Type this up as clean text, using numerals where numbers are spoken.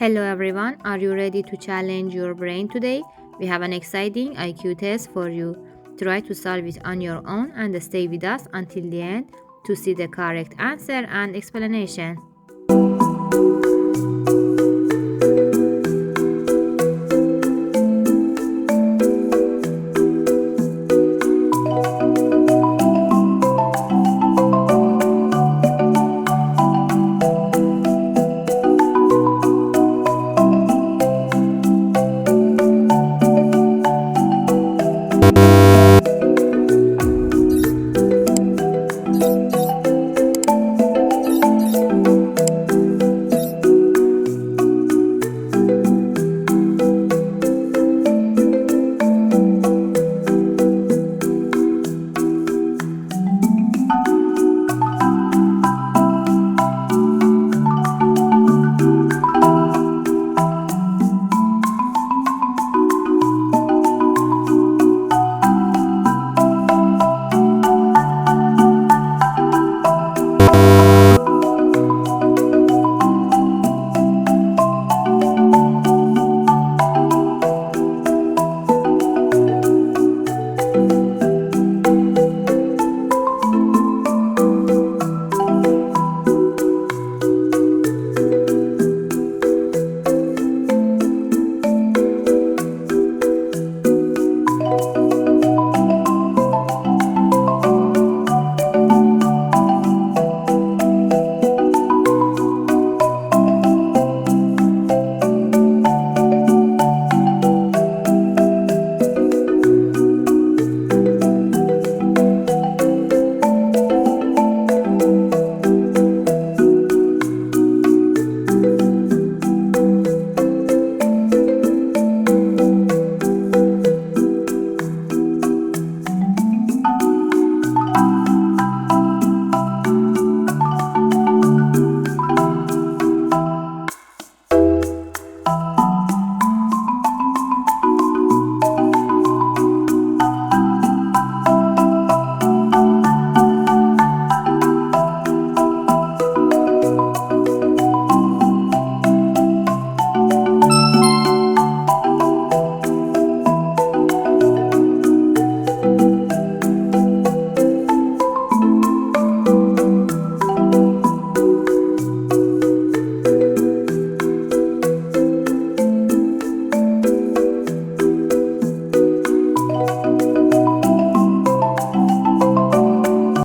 Hello everyone, are you ready to challenge your brain today? We have an exciting IQ test for you. Try to solve it on your own and stay with us until the end to see the correct answer and explanation.